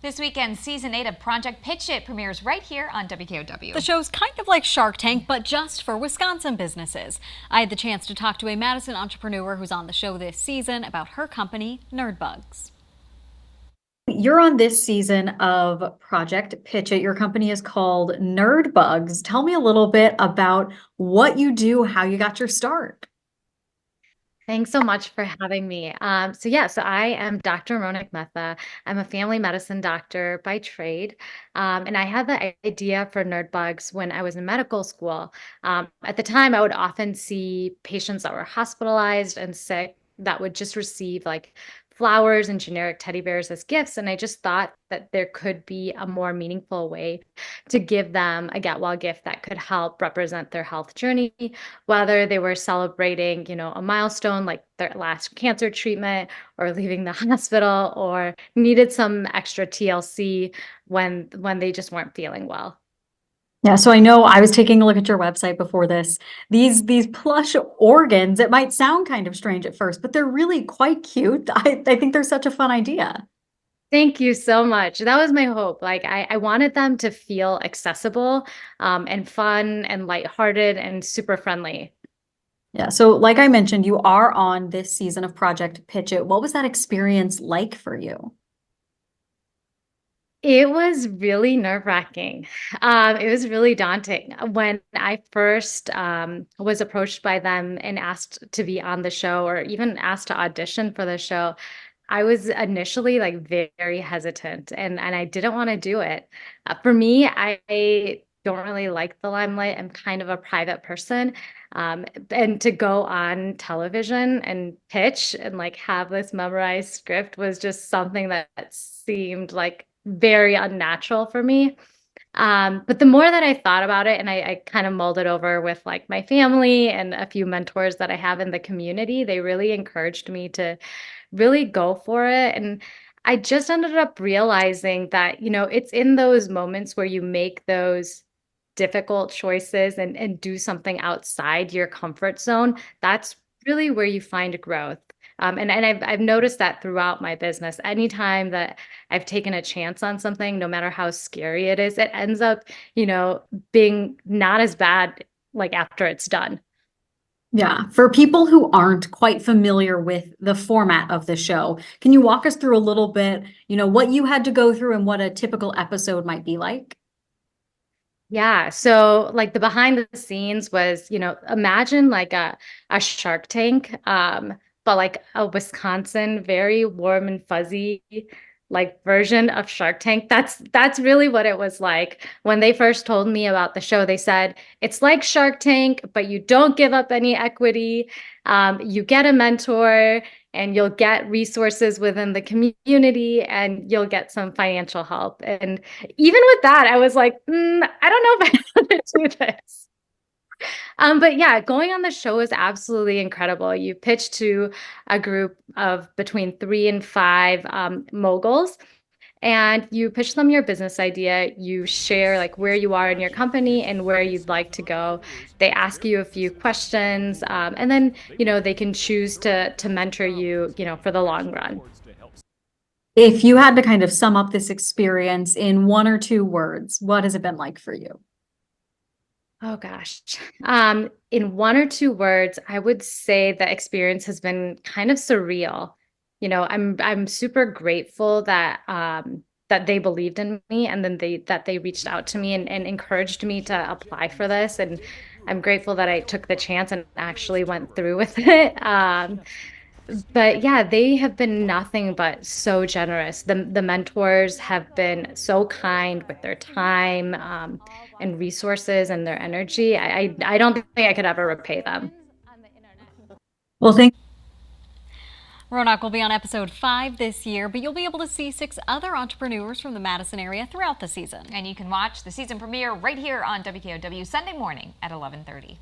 This weekend, Season 8 of Project Pitch It premieres right here on WKOW. The show's kind of like Shark Tank, but just for Wisconsin businesses. I had the chance to talk to a Madison entrepreneur who's on the show this season about her company, Nerdbugs. You're on this season of Project Pitch It. Your company is called Nerdbugs. Tell me a little bit about what you do, how you got your start. Thanks so much for having me. So I am Dr. Ronak Mehta. I'm a family medicine doctor by trade. And I had the idea for Nerdbugs when I was in medical school. At the time, I would often see patients that were hospitalized and sick that would just receive like flowers and generic teddy bears as gifts. And I just thought that there could be a more meaningful way to give them a get well gift that could help represent their health journey, whether they were celebrating, a milestone like their last cancer treatment or leaving the hospital or needed some extra TLC when they just weren't feeling well. Yeah, so I know I was taking a look at your website before this. These plush organs, it might sound kind of strange at first, but they're really quite cute. I think they're such a fun idea. Thank you so much. That was my hope. Like I wanted them to feel accessible, and fun and lighthearted and super friendly. Yeah, so like I mentioned, you are on this season of Project Pitch It. What was that experience like for you? It was really nerve-wracking. It was really daunting. When I first was approached by them and asked to be on the show or even asked to audition for the show, I was initially like very hesitant and I didn't want to do it. For me, I don't really like the limelight. I'm kind of a private person. And to go on television and pitch and like have this memorized script was just something that seemed like very unnatural for me. But the more that I thought about it and I kind of mulled it over with like my family and a few mentors that I have in the community, they really encouraged me to really go for it. And I just ended up realizing that, it's in those moments where you make those difficult choices and do something outside your comfort zone. That's really where you find growth. And I've noticed that throughout my business. Anytime that I've taken a chance on something, no matter how scary it is, it ends up, being not as bad like after it's done. Yeah, for people who aren't quite familiar with the format of the show, can you walk us through a little bit, what you had to go through and what a typical episode might be like? Yeah. So like the behind the scenes was, imagine like a Shark Tank, but like a Wisconsin, very warm and fuzzy like version of Shark Tank. That's really what it was like. When they first told me about the show, they said it's like Shark Tank, but you don't give up any equity. You get a mentor and you'll get resources within the community and you'll get some financial help. And even with that, I was like, I don't know if I want to do this. But yeah, going on the show is absolutely incredible. You pitch to a group of between 3 and 5 moguls, and you pitch them your business idea. You share like where you are in your company and where you'd like to go. They ask you a few questions, and then they can choose to mentor you, for the long run. If you had to kind of sum up this experience in one or two words, what has it been like for you? Oh gosh. In one or two words, I would say the experience has been kind of surreal. I'm super grateful that they believed in me and then they reached out to me and encouraged me to apply for this. And I'm grateful that I took the chance and actually went through with it. But yeah, they have been nothing but so generous. The mentors have been so kind with their time, and resources and their energy. I don't think I could ever repay them. Well, thank Ronak will be on episode 5 this year, but you'll be able to see 6 other entrepreneurs from the Madison area throughout the season. And you can watch the season premiere right here on WKOW Sunday morning at 11:30.